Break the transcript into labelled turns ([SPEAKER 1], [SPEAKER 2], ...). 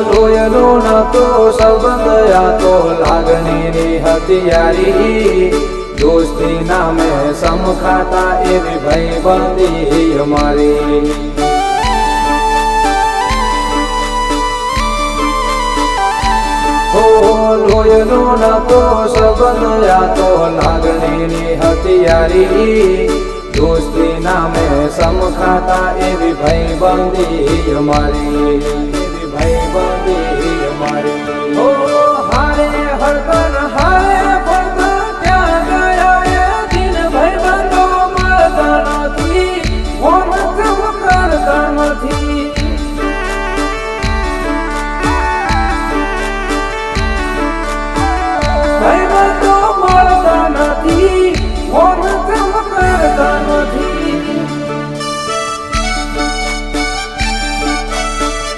[SPEAKER 1] લોયનો નતો સંબંધ આ તો લાગણીની હથિયારી દોસ્તી નામે સમખાતા એવી ભાઈબંધી અમારી લોયનો નતો સંબંધ આ તો લાગણીની હથિયારી દોસ્તી નામે સમખાતા એવી ભાઈબંધી અમારી એવી ભાઈબંધી અમારી